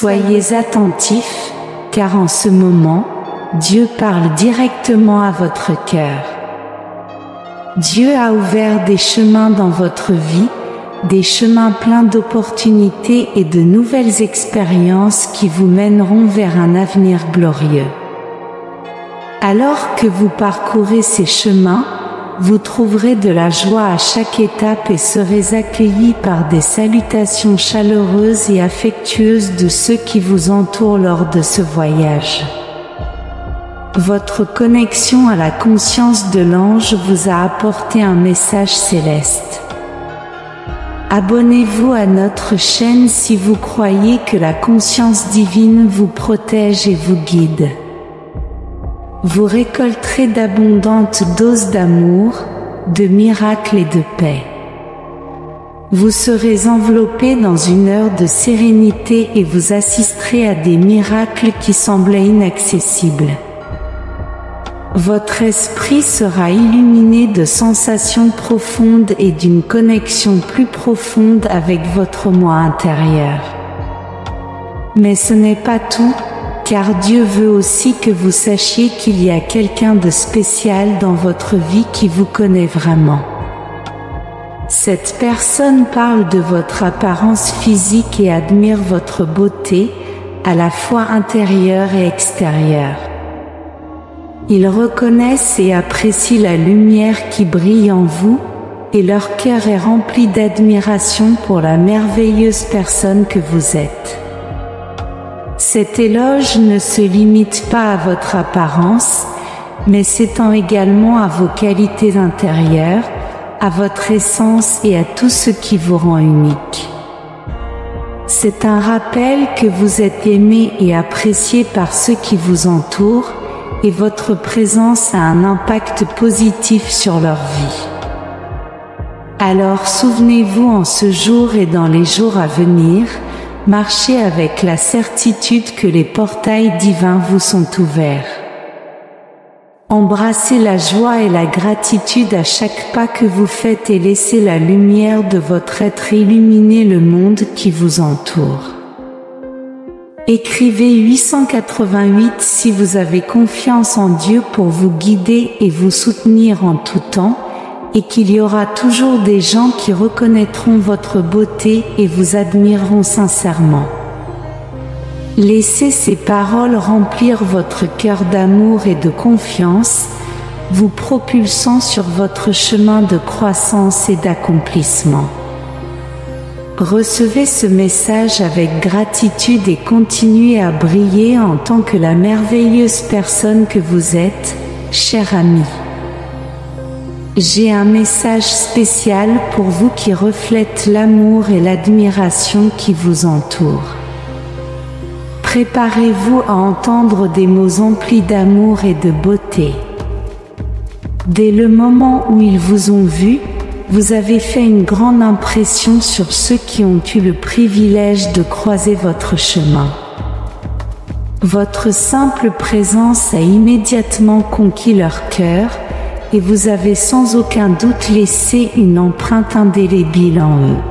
Soyez attentifs, car en ce moment, Dieu parle directement à votre cœur. Dieu a ouvert des chemins dans votre vie, des chemins pleins d'opportunités et de nouvelles expériences qui vous mèneront vers un avenir glorieux. Alors que vous parcourez ces chemins, vous trouverez de la joie à chaque étape et serez accueillis par des salutations chaleureuses et affectueuses de ceux qui vous entourent lors de ce voyage. Votre connexion à la conscience de l'ange vous a apporté un message céleste. Abonnez-vous à notre chaîne si vous croyez que la conscience divine vous protège et vous guide. Vous récolterez d'abondantes doses d'amour, de miracles et de paix. Vous serez enveloppé dans une heure de sérénité et vous assisterez à des miracles qui semblaient inaccessibles. Votre esprit sera illuminé de sensations profondes et d'une connexion plus profonde avec votre moi intérieur. Mais ce n'est pas tout, car Dieu veut aussi que vous sachiez qu'il y a quelqu'un de spécial dans votre vie qui vous connaît vraiment. Cette personne parle de votre apparence physique et admire votre beauté, à la fois intérieure et extérieure. Ils reconnaissent et apprécient la lumière qui brille en vous, et leur cœur est rempli d'admiration pour la merveilleuse personne que vous êtes. Cet éloge ne se limite pas à votre apparence, mais s'étend également à vos qualités intérieures, à votre essence et à tout ce qui vous rend unique. C'est un rappel que vous êtes aimé et apprécié par ceux qui vous entourent, et votre présence a un impact positif sur leur vie. Alors souvenez-vous en ce jour et dans les jours à venir, marchez avec la certitude que les portails divins vous sont ouverts. Embrassez la joie et la gratitude à chaque pas que vous faites et laissez la lumière de votre être illuminer le monde qui vous entoure. Écrivez 888 si vous avez confiance en Dieu pour vous guider et vous soutenir en tout temps, et qu'il y aura toujours des gens qui reconnaîtront votre beauté et vous admireront sincèrement. Laissez ces paroles remplir votre cœur d'amour et de confiance, vous propulsant sur votre chemin de croissance et d'accomplissement. Recevez ce message avec gratitude et continuez à briller en tant que la merveilleuse personne que vous êtes, cher ami. J'ai un message spécial pour vous qui reflète l'amour et l'admiration qui vous entourent. Préparez-vous à entendre des mots emplis d'amour et de beauté. Dès le moment où ils vous ont vu, vous avez fait une grande impression sur ceux qui ont eu le privilège de croiser votre chemin. Votre simple présence a immédiatement conquis leur cœur, et vous avez sans aucun doute laissé une empreinte indélébile en eux.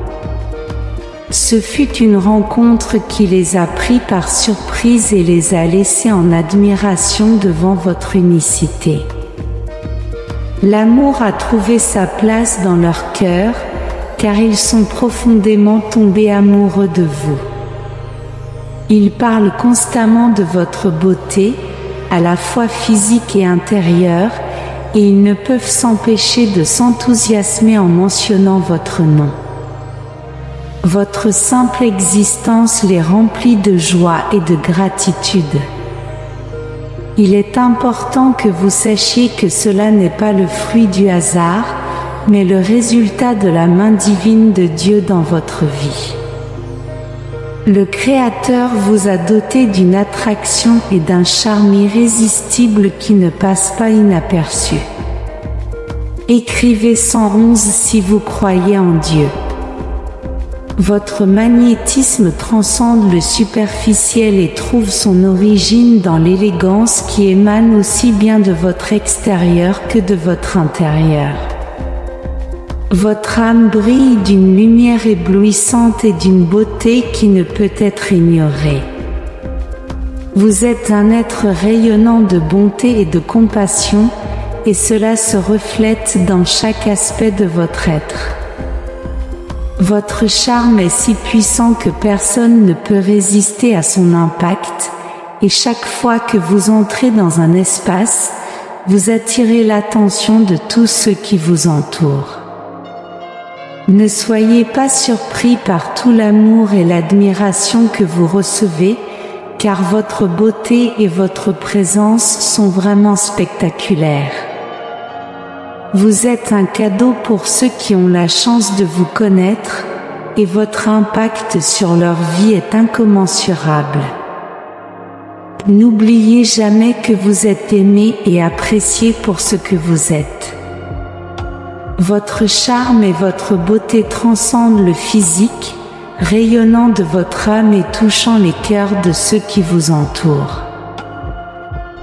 Ce fut une rencontre qui les a pris par surprise et les a laissés en admiration devant votre unicité. L'amour a trouvé sa place dans leur cœur, car ils sont profondément tombés amoureux de vous. Ils parlent constamment de votre beauté, à la fois physique et intérieure, et ils ne peuvent s'empêcher de s'enthousiasmer en mentionnant votre nom. Votre simple existence les remplit de joie et de gratitude. Il est important que vous sachiez que cela n'est pas le fruit du hasard, mais le résultat de la main divine de Dieu dans votre vie. Le Créateur vous a doté d'une attraction et d'un charme irrésistible qui ne passe pas inaperçu. Écrivez 111 si vous croyez en Dieu. Votre magnétisme transcende le superficiel et trouve son origine dans l'élégance qui émane aussi bien de votre extérieur que de votre intérieur. Votre âme brille d'une lumière éblouissante et d'une beauté qui ne peut être ignorée. Vous êtes un être rayonnant de bonté et de compassion, et cela se reflète dans chaque aspect de votre être. Votre charme est si puissant que personne ne peut résister à son impact, et chaque fois que vous entrez dans un espace, vous attirez l'attention de tous ceux qui vous entourent. Ne soyez pas surpris par tout l'amour et l'admiration que vous recevez, car votre beauté et votre présence sont vraiment spectaculaires. Vous êtes un cadeau pour ceux qui ont la chance de vous connaître, et votre impact sur leur vie est incommensurable. N'oubliez jamais que vous êtes aimé et apprécié pour ce que vous êtes. Votre charme et votre beauté transcendent le physique, rayonnant de votre âme et touchant les cœurs de ceux qui vous entourent.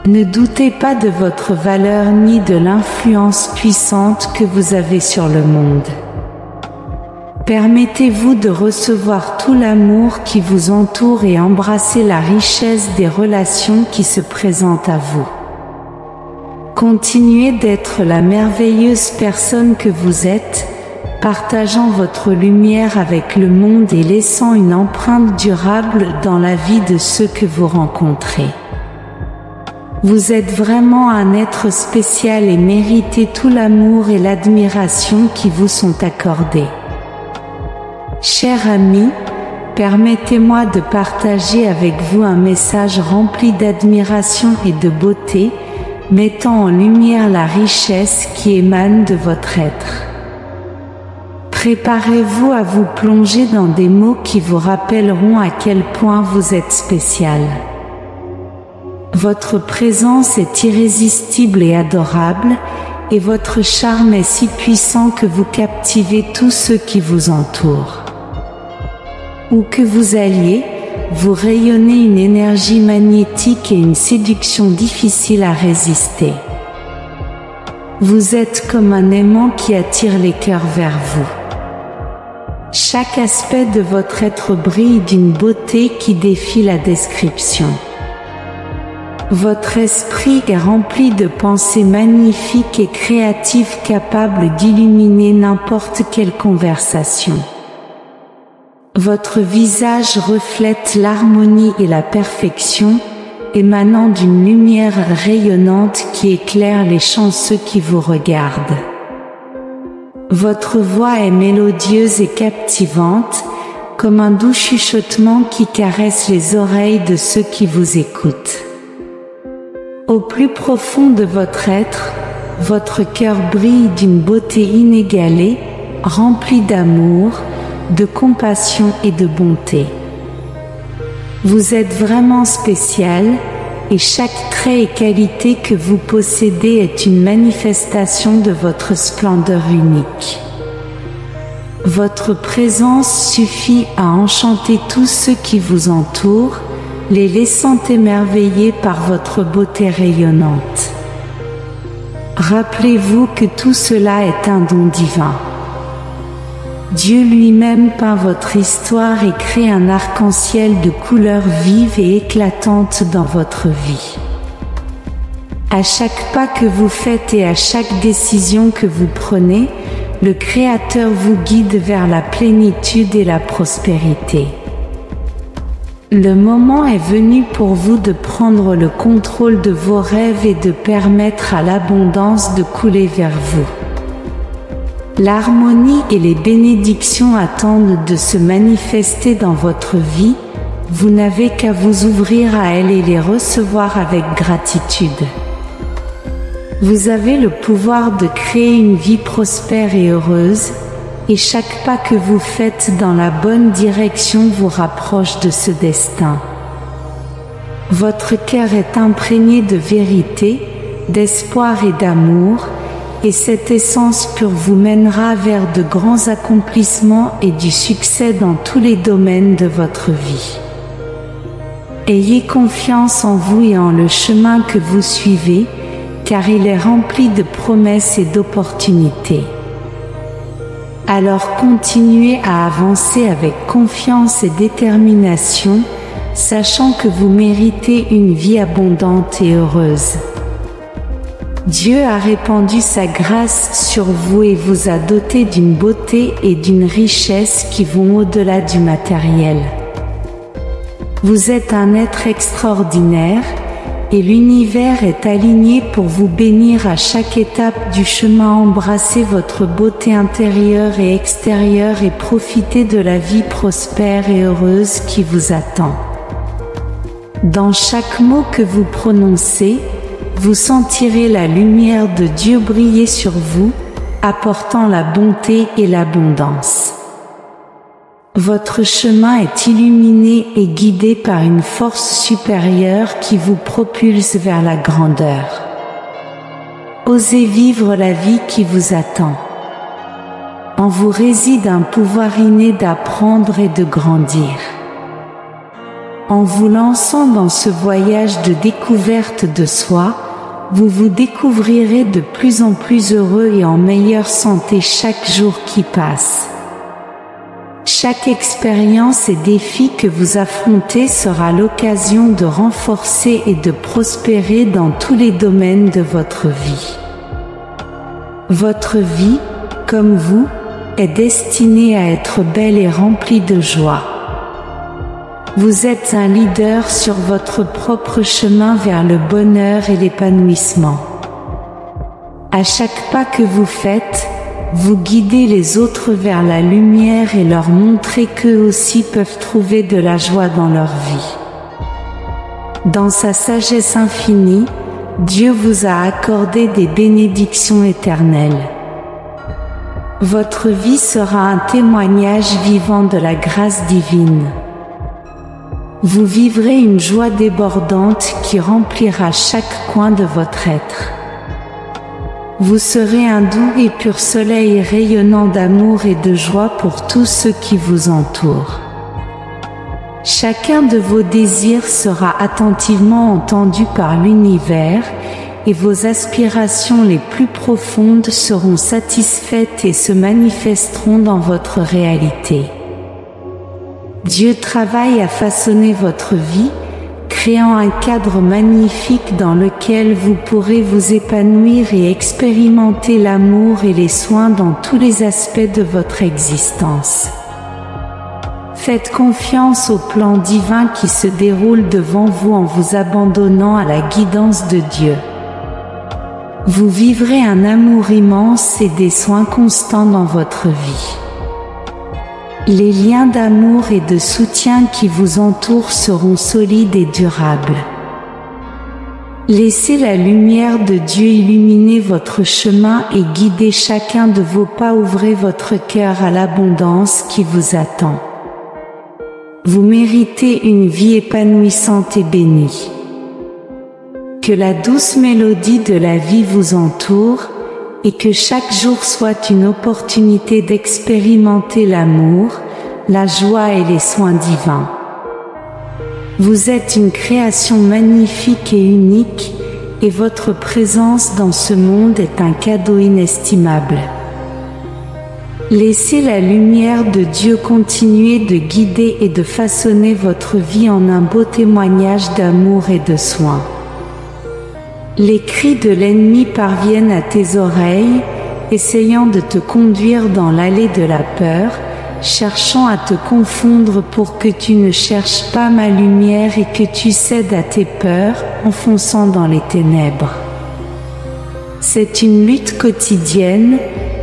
Ne doutez pas de votre valeur ni de l'influence puissante que vous avez sur le monde. Permettez-vous de recevoir tout l'amour qui vous entoure et embrassez la richesse des relations qui se présentent à vous. Continuez d'être la merveilleuse personne que vous êtes, partageant votre lumière avec le monde et laissant une empreinte durable dans la vie de ceux que vous rencontrez. Vous êtes vraiment un être spécial et méritez tout l'amour et l'admiration qui vous sont accordés. Cher ami, permettez-moi de partager avec vous un message rempli d'admiration et de beauté, mettant en lumière la richesse qui émane de votre être. Préparez-vous à vous plonger dans des mots qui vous rappelleront à quel point vous êtes spécial. Votre présence est irrésistible et adorable, et votre charme est si puissant que vous captivez tous ceux qui vous entourent. Où que vous alliez, vous rayonnez une énergie magnétique et une séduction difficile à résister. Vous êtes comme un aimant qui attire les cœurs vers vous. Chaque aspect de votre être brille d'une beauté qui défie la description. Votre esprit est rempli de pensées magnifiques et créatives capables d'illuminer n'importe quelle conversation. Votre visage reflète l'harmonie et la perfection, émanant d'une lumière rayonnante qui éclaire les chanceux qui vous regardent. Votre voix est mélodieuse et captivante, comme un doux chuchotement qui caresse les oreilles de ceux qui vous écoutent. Au plus profond de votre être, votre cœur brille d'une beauté inégalée, remplie d'amour, de compassion et de bonté. Vous êtes vraiment spécial, et chaque trait et qualité que vous possédez est une manifestation de votre splendeur unique. Votre présence suffit à enchanter tous ceux qui vous entourent, les laissant émerveillés par votre beauté rayonnante. Rappelez-vous que tout cela est un don divin. Dieu lui-même peint votre histoire et crée un arc-en-ciel de couleurs vives et éclatantes dans votre vie. À chaque pas que vous faites et à chaque décision que vous prenez, le Créateur vous guide vers la plénitude et la prospérité. Le moment est venu pour vous de prendre le contrôle de vos rêves et de permettre à l'abondance de couler vers vous. L'harmonie et les bénédictions attendent de se manifester dans votre vie, vous n'avez qu'à vous ouvrir à elles et les recevoir avec gratitude. Vous avez le pouvoir de créer une vie prospère et heureuse, et chaque pas que vous faites dans la bonne direction vous rapproche de ce destin. Votre cœur est imprégné de vérité, d'espoir et d'amour, et cette essence pure vous mènera vers de grands accomplissements et du succès dans tous les domaines de votre vie. Ayez confiance en vous et en le chemin que vous suivez, car il est rempli de promesses et d'opportunités. Alors continuez à avancer avec confiance et détermination, sachant que vous méritez une vie abondante et heureuse. Dieu a répandu sa grâce sur vous et vous a doté d'une beauté et d'une richesse qui vont au-delà du matériel. Vous êtes un être extraordinaire, et l'univers est aligné pour vous bénir à chaque étape du chemin. Embrassez votre beauté intérieure et extérieure et profitez de la vie prospère et heureuse qui vous attend. Dans chaque mot que vous prononcez, vous sentirez la lumière de Dieu briller sur vous, apportant la bonté et l'abondance. Votre chemin est illuminé et guidé par une force supérieure qui vous propulse vers la grandeur. Osez vivre la vie qui vous attend. En vous réside un pouvoir inné d'apprendre et de grandir. En vous lançant dans ce voyage de découverte de soi, vous vous découvrirez de plus en plus heureux et en meilleure santé chaque jour qui passe. Chaque expérience et défi que vous affrontez sera l'occasion de renforcer et de prospérer dans tous les domaines de votre vie. Votre vie, comme vous, est destinée à être belle et remplie de joie. Vous êtes un leader sur votre propre chemin vers le bonheur et l'épanouissement. À chaque pas que vous faites, vous guidez les autres vers la lumière et leur montrer qu'eux aussi peuvent trouver de la joie dans leur vie. Dans sa sagesse infinie, Dieu vous a accordé des bénédictions éternelles. Votre vie sera un témoignage vivant de la grâce divine. Vous vivrez une joie débordante qui remplira chaque coin de votre être. Vous serez un doux et pur soleil rayonnant d'amour et de joie pour tous ceux qui vous entourent. Chacun de vos désirs sera attentivement entendu par l'univers et vos aspirations les plus profondes seront satisfaites et se manifesteront dans votre réalité. Dieu travaille à façonner votre vie, créant un cadre magnifique dans lequel vous pourrez vous épanouir et expérimenter l'amour et les soins dans tous les aspects de votre existence. Faites confiance au plan divin qui se déroule devant vous en vous abandonnant à la guidance de Dieu. Vous vivrez un amour immense et des soins constants dans votre vie. Les liens d'amour et de soutien qui vous entourent seront solides et durables. Laissez la lumière de Dieu illuminer votre chemin et guider chacun de vos pas. Ouvrez votre cœur à l'abondance qui vous attend. Vous méritez une vie épanouissante et bénie. Que la douce mélodie de la vie vous entoure et que chaque jour soit une opportunité d'expérimenter l'amour, la joie et les soins divins. Vous êtes une création magnifique et unique, et votre présence dans ce monde est un cadeau inestimable. Laissez la lumière de Dieu continuer de guider et de façonner votre vie en un beau témoignage d'amour et de soins. Les cris de l'ennemi parviennent à tes oreilles, essayant de te conduire dans l'allée de la peur, cherchant à te confondre pour que tu ne cherches pas ma lumière et que tu cèdes à tes peurs, enfonçant dans les ténèbres. C'est une lutte quotidienne,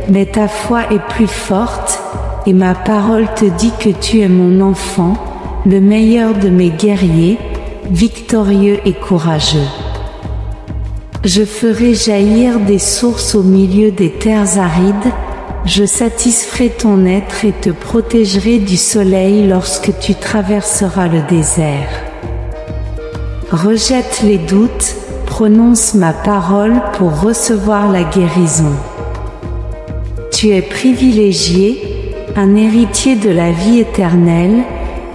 mais ta foi est plus forte, et ma parole te dit que tu es mon enfant, le meilleur de mes guerriers, victorieux et courageux. Je ferai jaillir des sources au milieu des terres arides, je satisferai ton être et te protégerai du soleil lorsque tu traverseras le désert. Rejette les doutes, prononce ma parole pour recevoir la guérison. Tu es privilégié, un héritier de la vie éternelle,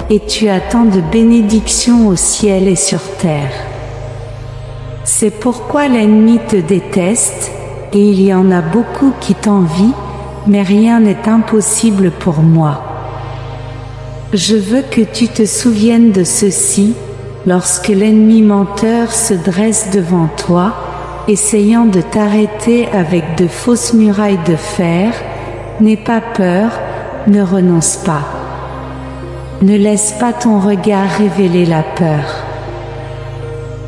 et tu as tant de bénédictions au ciel et sur terre. C'est pourquoi l'ennemi te déteste, et il y en a beaucoup qui t'envient, mais rien n'est impossible pour moi. Je veux que tu te souviennes de ceci, lorsque l'ennemi menteur se dresse devant toi, essayant de t'arrêter avec de fausses murailles de fer, n'aie pas peur, ne renonce pas. Ne laisse pas ton regard révéler la peur.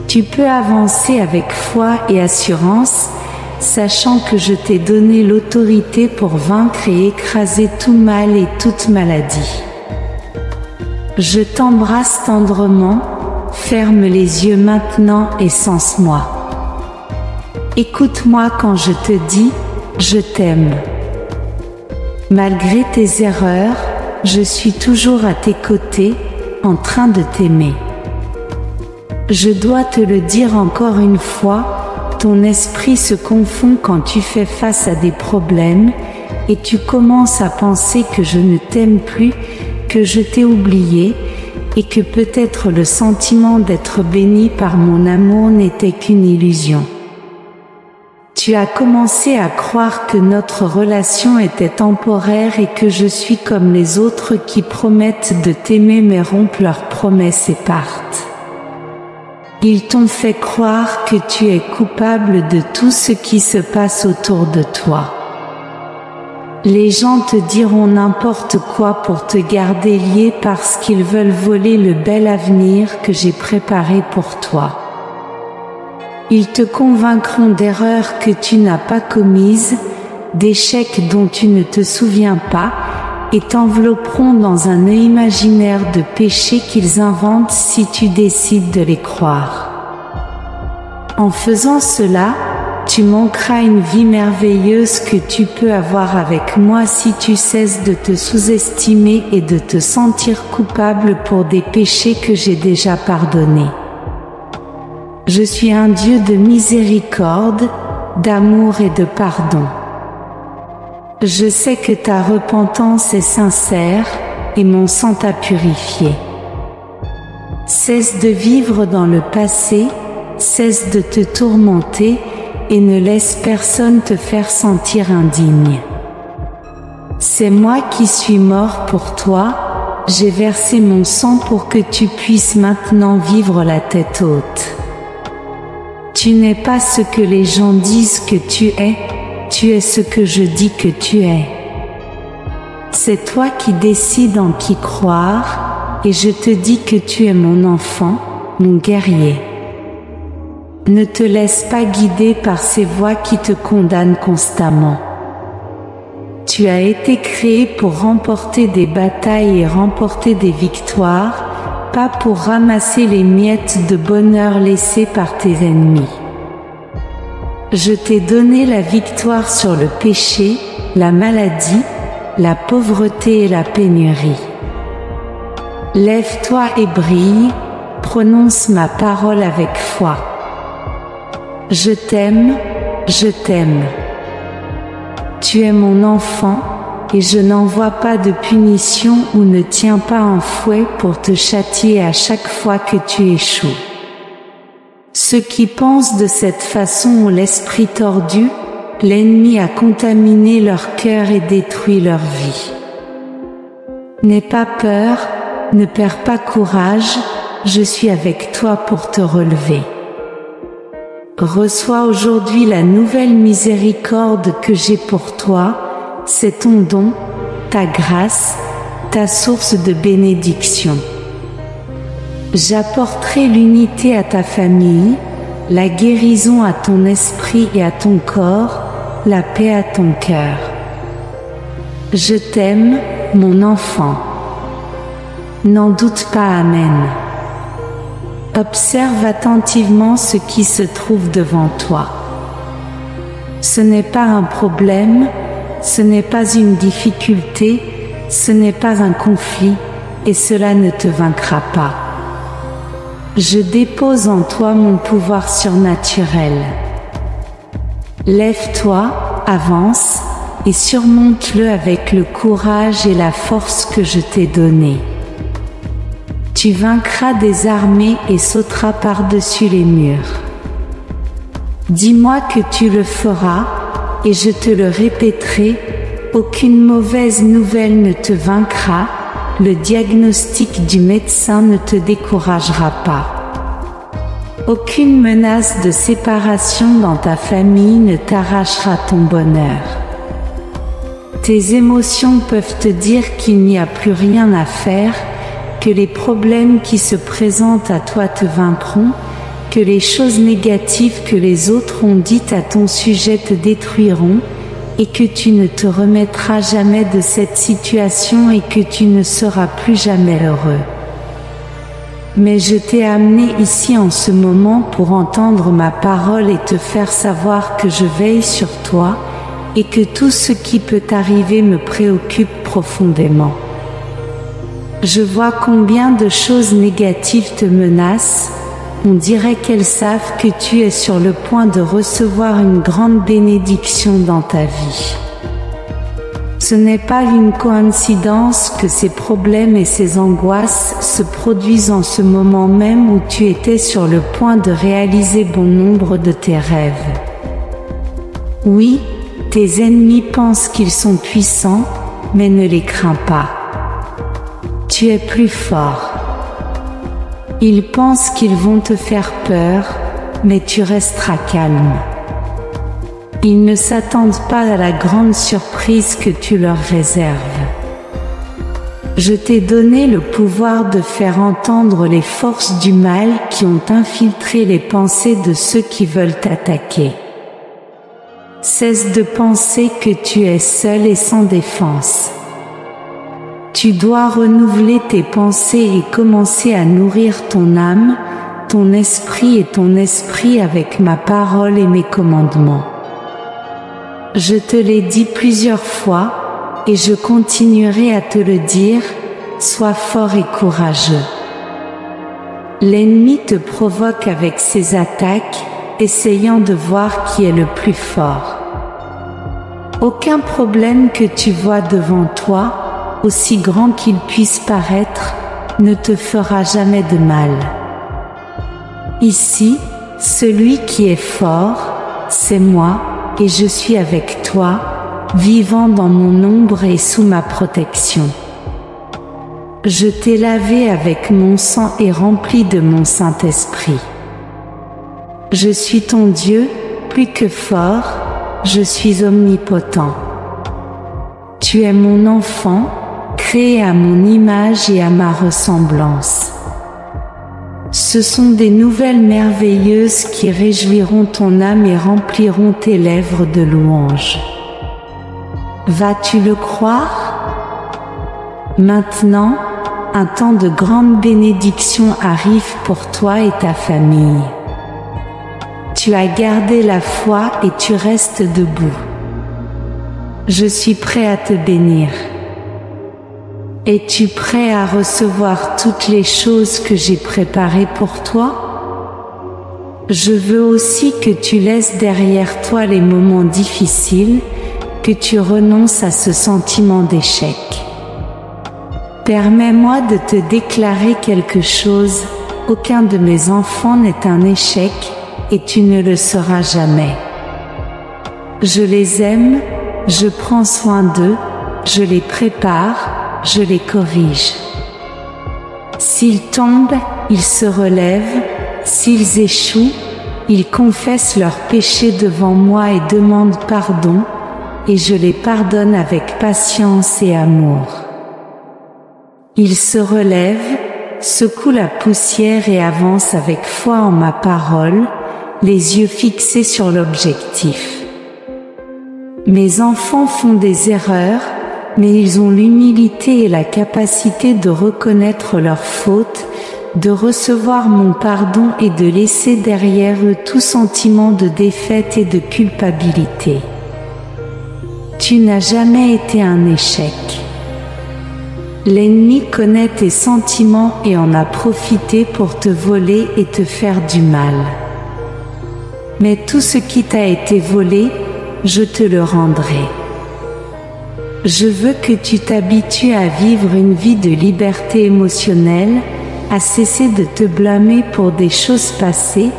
Tu peux avancer avec foi et assurance, sachant que je t'ai donné l'autorité pour vaincre et écraser tout mal et toute maladie. Je t'embrasse tendrement, ferme les yeux maintenant et sens-moi. Écoute-moi quand je te dis « je t'aime ». Malgré tes erreurs, je suis toujours à tes côtés, en train de t'aimer. Je dois te le dire encore une fois, ton esprit se confond quand tu fais face à des problèmes et tu commences à penser que je ne t'aime plus, que je t'ai oublié et que peut-être le sentiment d'être béni par mon amour n'était qu'une illusion. Tu as commencé à croire que notre relation était temporaire et que je suis comme les autres qui promettent de t'aimer mais rompent leurs promesses et partent. Ils t'ont fait croire que tu es coupable de tout ce qui se passe autour de toi. Les gens te diront n'importe quoi pour te garder lié parce qu'ils veulent voler le bel avenir que j'ai préparé pour toi. Ils te convaincront d'erreurs que tu n'as pas commises, d'échecs dont tu ne te souviens pas, et t'envelopperont dans un nœud imaginaire de péchés qu'ils inventent si tu décides de les croire. En faisant cela, tu manqueras une vie merveilleuse que tu peux avoir avec moi si tu cesses de te sous-estimer et de te sentir coupable pour des péchés que j'ai déjà pardonnés. Je suis un Dieu de miséricorde, d'amour et de pardon. Je sais que ta repentance est sincère et mon sang t'a purifié. Cesse de vivre dans le passé, cesse de te tourmenter et ne laisse personne te faire sentir indigne. C'est moi qui suis mort pour toi, j'ai versé mon sang pour que tu puisses maintenant vivre la tête haute. Tu n'es pas ce que les gens disent que tu es ce que je dis que tu es. C'est toi qui décides en qui croire, et je te dis que tu es mon enfant, mon guerrier. Ne te laisse pas guider par ces voix qui te condamnent constamment. Tu as été créé pour remporter des batailles et remporter des victoires, pas pour ramasser les miettes de bonheur laissées par tes ennemis. Je t'ai donné la victoire sur le péché, la maladie, la pauvreté et la pénurie. Lève-toi et brille, prononce ma parole avec foi. Je t'aime, je t'aime. Tu es mon enfant, et je n'envoie pas de punition ou ne tiens pas un fouet pour te châtier à chaque fois que tu échoues. Ceux qui pensent de cette façon ont l'esprit tordu, l'ennemi a contaminé leur cœur et détruit leur vie. N'aie pas peur, ne perds pas courage, je suis avec toi pour te relever. Reçois aujourd'hui la nouvelle miséricorde que j'ai pour toi, c'est ton don, ta grâce, ta source de bénédiction. J'apporterai l'unité à ta famille, la guérison à ton esprit et à ton corps, la paix à ton cœur. Je t'aime, mon enfant. N'en doute pas, Amen. Observe attentivement ce qui se trouve devant toi. Ce n'est pas un problème, ce n'est pas une difficulté, ce n'est pas un conflit, et cela ne te vaincra pas. Je dépose en toi mon pouvoir surnaturel. Lève-toi, avance, et surmonte-le avec le courage et la force que je t'ai donnée. Tu vaincras des armées et sauteras par-dessus les murs. Dis-moi que tu le feras, et je te le répéterai, aucune mauvaise nouvelle ne te vaincra, le diagnostic du médecin ne te découragera pas. Aucune menace de séparation dans ta famille ne t'arrachera ton bonheur. Tes émotions peuvent te dire qu'il n'y a plus rien à faire, que les problèmes qui se présentent à toi te vaincront, que les choses négatives que les autres ont dites à ton sujet te détruiront, et que tu ne te remettras jamais de cette situation et que tu ne seras plus jamais heureux. Mais je t'ai amené ici en ce moment pour entendre ma parole et te faire savoir que je veille sur toi et que tout ce qui peut t'arriver me préoccupe profondément. Je vois combien de choses négatives te menacent. On dirait qu'elles savent que tu es sur le point de recevoir une grande bénédiction dans ta vie. Ce n'est pas une coïncidence que ces problèmes et ces angoisses se produisent en ce moment même où tu étais sur le point de réaliser bon nombre de tes rêves. Oui, tes ennemis pensent qu'ils sont puissants, mais ne les crains pas. Tu es plus fort. Ils pensent qu'ils vont te faire peur, mais tu resteras calme. Ils ne s'attendent pas à la grande surprise que tu leur réserves. Je t'ai donné le pouvoir de faire entendre les forces du mal qui ont infiltré les pensées de ceux qui veulent t'attaquer. Cesse de penser que tu es seul et sans défense. Tu dois renouveler tes pensées et commencer à nourrir ton âme, ton esprit avec ma parole et mes commandements. Je te l'ai dit plusieurs fois, et je continuerai à te le dire, sois fort et courageux. L'ennemi te provoque avec ses attaques, essayant de voir qui est le plus fort. Aucun problème que tu vois devant toi, aussi grand qu'il puisse paraître, ne te fera jamais de mal. Ici, celui qui est fort, c'est moi, et je suis avec toi, vivant dans mon ombre et sous ma protection. Je t'ai lavé avec mon sang et rempli de mon Saint-Esprit. Je suis ton Dieu, plus que fort, je suis omnipotent. Tu es mon enfant, créé à mon image et à ma ressemblance. Ce sont des nouvelles merveilleuses qui réjouiront ton âme et rempliront tes lèvres de louanges. Vas-tu le croire? Maintenant, un temps de grande bénédiction arrive pour toi et ta famille. Tu as gardé la foi et tu restes debout. Je suis prêt à te bénir. Es-tu prêt à recevoir toutes les choses que j'ai préparées pour toi? Je veux aussi que tu laisses derrière toi les moments difficiles, que tu renonces à ce sentiment d'échec. Permets-moi de te déclarer quelque chose, aucun de mes enfants n'est un échec, et tu ne le seras jamais. Je les aime, je prends soin d'eux, je les prépare, je les corrige. S'ils tombent, ils se relèvent, s'ils échouent, ils confessent leurs péchés devant moi et demandent pardon, et je les pardonne avec patience et amour. Ils se relèvent, secouent la poussière et avancent avec foi en ma parole, les yeux fixés sur l'objectif. Mes enfants font des erreurs, mais ils ont l'humilité et la capacité de reconnaître leurs fautes, de recevoir mon pardon et de laisser derrière eux tout sentiment de défaite et de culpabilité. Tu n'as jamais été un échec. L'ennemi connaît tes sentiments et en a profité pour te voler et te faire du mal. Mais tout ce qui t'a été volé, je te le rendrai. Je veux que tu t'habitues à vivre une vie de liberté émotionnelle, à cesser de te blâmer pour des choses passées,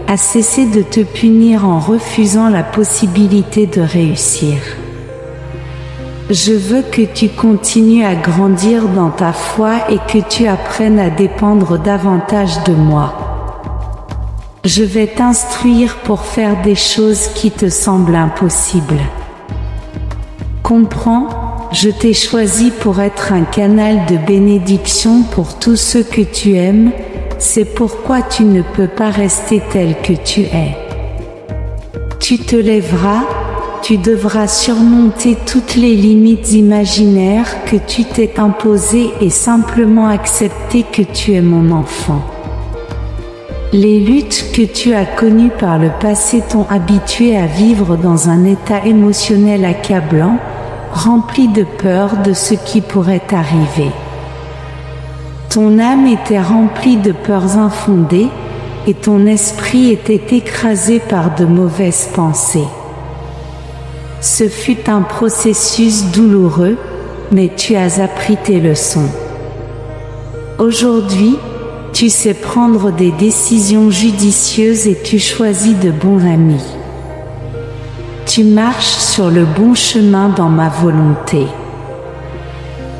à cesser de te punir en refusant la possibilité de réussir. Je veux que tu continues à grandir dans ta foi et que tu apprennes à dépendre davantage de moi. Je vais t'instruire pour faire des choses qui te semblent impossibles. Comprends, je t'ai choisi pour être un canal de bénédiction pour tous ceux que tu aimes, c'est pourquoi tu ne peux pas rester tel que tu es. Tu te lèveras, tu devras surmonter toutes les limites imaginaires que tu t'es imposées et simplement accepter que tu es mon enfant. Les luttes que tu as connues par le passé t'ont habitué à vivre dans un état émotionnel accablant, rempli de peur de ce qui pourrait arriver. Ton âme était remplie de peurs infondées et ton esprit était écrasé par de mauvaises pensées. Ce fut un processus douloureux, mais tu as appris tes leçons. Aujourd'hui, tu sais prendre des décisions judicieuses et tu choisis de bons amis. Tu marches sur le bon chemin dans ma volonté.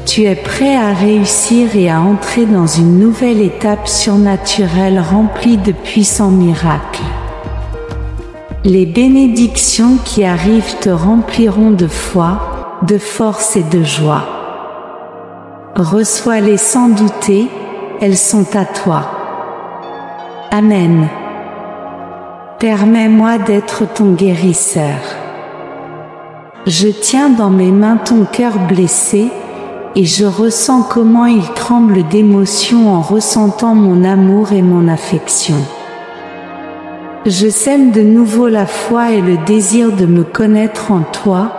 Tu es prêt à réussir et à entrer dans une nouvelle étape surnaturelle remplie de puissants miracles. Les bénédictions qui arrivent te rempliront de foi, de force et de joie. Reçois-les sans douter, elles sont à toi. Amen. Permets-moi d'être ton guérisseur. Je tiens dans mes mains ton cœur blessé, et je ressens comment il tremble d'émotion en ressentant mon amour et mon affection. Je sème de nouveau la foi et le désir de me connaître en toi,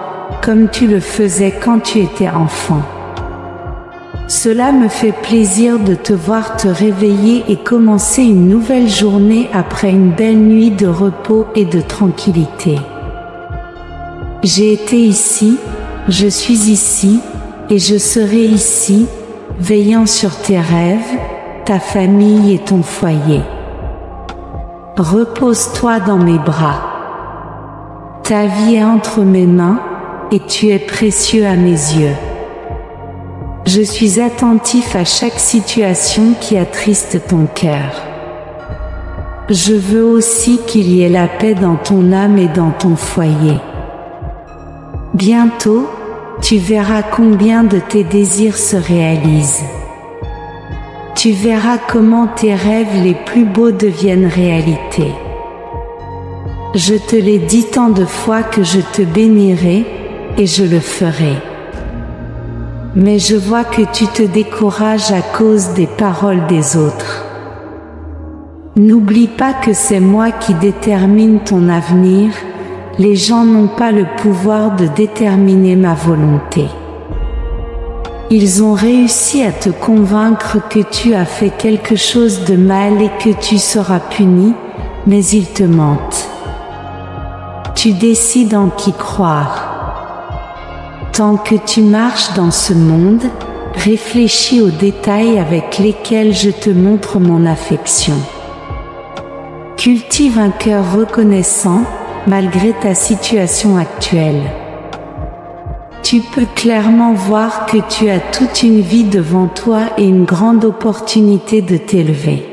comme tu le faisais quand tu étais enfant. Cela me fait plaisir de te voir te réveiller et commencer une nouvelle journée après une belle nuit de repos et de tranquillité. J'ai été ici, je suis ici, et je serai ici, veillant sur tes rêves, ta famille et ton foyer. Repose-toi dans mes bras. Ta vie est entre mes mains, et tu es précieux à mes yeux. Je suis attentif à chaque situation qui attriste ton cœur. Je veux aussi qu'il y ait la paix dans ton âme et dans ton foyer. Bientôt, tu verras combien de tes désirs se réalisent. Tu verras comment tes rêves les plus beaux deviennent réalité. Je te l'ai dit tant de fois que je te bénirai, et je le ferai. Mais je vois que tu te décourages à cause des paroles des autres. N'oublie pas que c'est moi qui détermine ton avenir, les gens n'ont pas le pouvoir de déterminer ma volonté. Ils ont réussi à te convaincre que tu as fait quelque chose de mal et que tu seras puni, mais ils te mentent. Tu décides en qui croire. Tant que tu marches dans ce monde, réfléchis aux détails avec lesquels je te montre mon affection. Cultive un cœur reconnaissant, malgré ta situation actuelle. Tu peux clairement voir que tu as toute une vie devant toi et une grande opportunité de t'élever.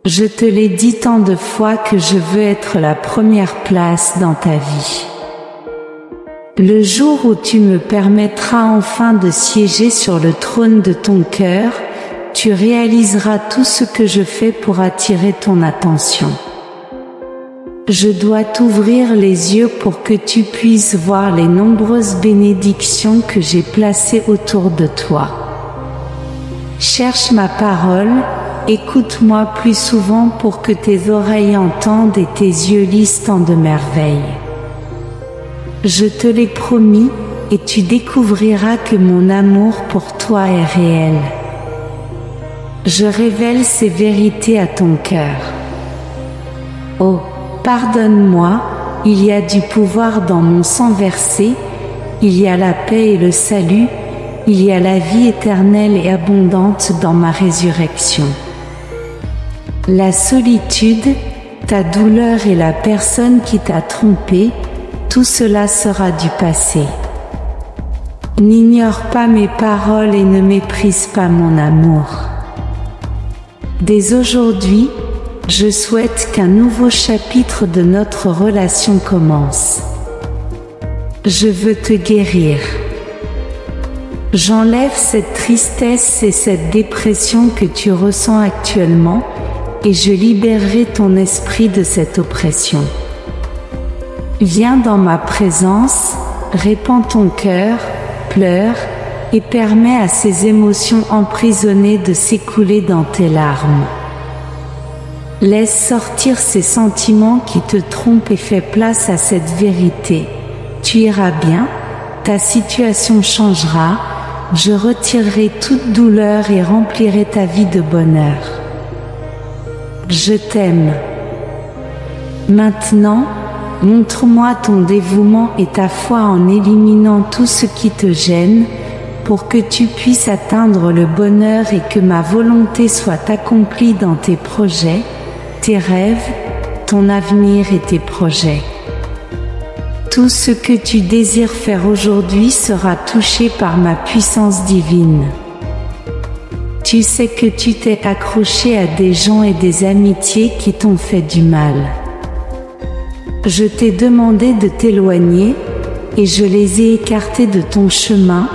Je te l'ai dit tant de fois que je veux être la première place dans ta vie. Le jour où tu me permettras enfin de siéger sur le trône de ton cœur, tu réaliseras tout ce que je fais pour attirer ton attention. Je dois t'ouvrir les yeux pour que tu puisses voir les nombreuses bénédictions que j'ai placées autour de toi. Cherche ma parole, écoute-moi plus souvent pour que tes oreilles entendent et tes yeux lisent tant de merveilles. Je te l'ai promis, et tu découvriras que mon amour pour toi est réel. Je révèle ces vérités à ton cœur. Oh, pardonne-moi, il y a du pouvoir dans mon sang versé, il y a la paix et le salut, il y a la vie éternelle et abondante dans ma résurrection. La solitude, ta douleur et la personne qui t'a trompé, tout cela sera du passé. N'ignore pas mes paroles et ne méprise pas mon amour. Dès aujourd'hui, je souhaite qu'un nouveau chapitre de notre relation commence. Je veux te guérir. J'enlève cette tristesse et cette dépression que tu ressens actuellement et je libérerai ton esprit de cette oppression. Viens dans ma présence, répands ton cœur, pleure et permets à ces émotions emprisonnées de s'écouler dans tes larmes. Laisse sortir ces sentiments qui te trompent et fais place à cette vérité. Tu iras bien, ta situation changera, je retirerai toute douleur et remplirai ta vie de bonheur. Je t'aime. Maintenant, montre-moi ton dévouement et ta foi en éliminant tout ce qui te gêne, pour que tu puisses atteindre le bonheur et que ma volonté soit accomplie dans tes projets, tes rêves, ton avenir et tes projets. Tout ce que tu désires faire aujourd'hui sera touché par ma puissance divine. Tu sais que tu t'es accroché à des gens et des amitiés qui t'ont fait du mal. Je t'ai demandé de t'éloigner et je les ai écartés de ton chemin,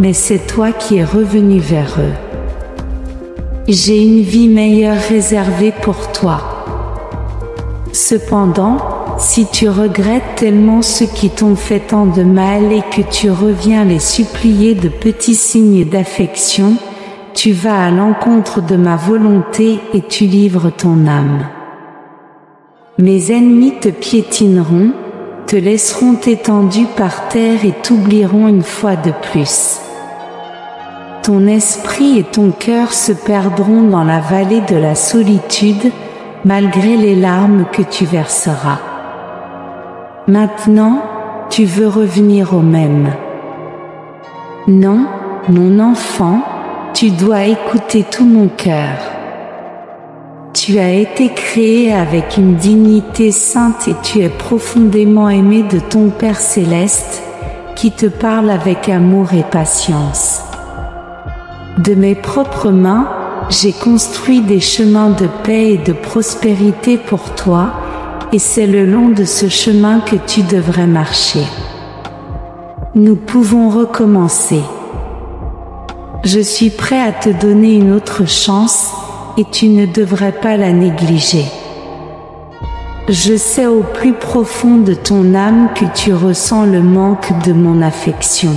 mais c'est toi qui es revenu vers eux. J'ai une vie meilleure réservée pour toi. Cependant, si tu regrettes tellement ceux qui t'ont fait tant de mal et que tu reviens les supplier de petits signes d'affection, tu vas à l'encontre de ma volonté et tu livres ton âme. Mes ennemis te piétineront, te laisseront étendu par terre et t'oublieront une fois de plus. Ton esprit et ton cœur se perdront dans la vallée de la solitude, malgré les larmes que tu verseras. Maintenant, tu veux revenir au même. Non, mon enfant, tu dois écouter tout mon cœur. Tu as été créé avec une dignité sainte et tu es profondément aimé de ton Père céleste, qui te parle avec amour et patience. De mes propres mains, j'ai construit des chemins de paix et de prospérité pour toi, et c'est le long de ce chemin que tu devrais marcher. Nous pouvons recommencer. Je suis prêt à te donner une autre chance, et tu ne devrais pas la négliger. Je sais au plus profond de ton âme que tu ressens le manque de mon affection.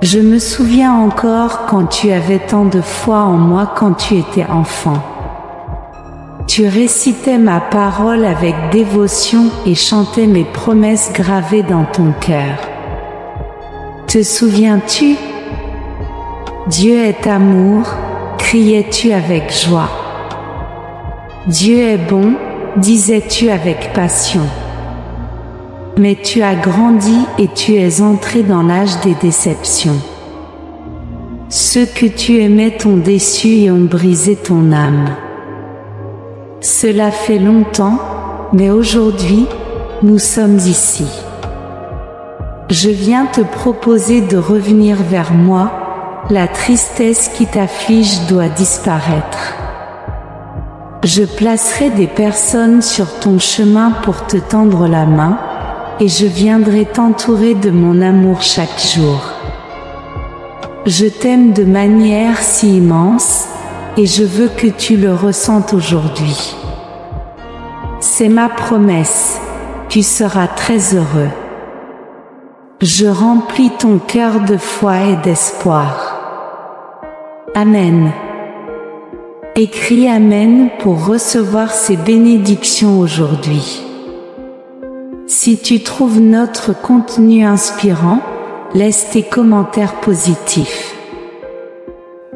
Je me souviens encore quand tu avais tant de foi en moi quand tu étais enfant. Tu récitais ma parole avec dévotion et chantais mes promesses gravées dans ton cœur. Te souviens-tu? Dieu est amour, criais-tu avec joie. Dieu est bon, disais-tu avec passion. Mais tu as grandi et tu es entré dans l'âge des déceptions. Ceux que tu aimais t'ont déçu et ont brisé ton âme. Cela fait longtemps, mais aujourd'hui, nous sommes ici. Je viens te proposer de revenir vers moi, la tristesse qui t'afflige doit disparaître. Je placerai des personnes sur ton chemin pour te tendre la main, et je viendrai t'entourer de mon amour chaque jour. Je t'aime de manière si immense, et je veux que tu le ressentes aujourd'hui. C'est ma promesse, tu seras très heureux. Je remplis ton cœur de foi et d'espoir. Amen. Écris Amen pour recevoir ces bénédictions aujourd'hui. Si tu trouves notre contenu inspirant, laisse tes commentaires positifs.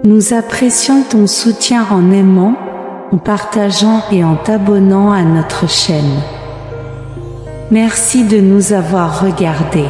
Nous apprécions ton soutien en aimant, en partageant et en t'abonnant à notre chaîne. Merci de nous avoir regardés.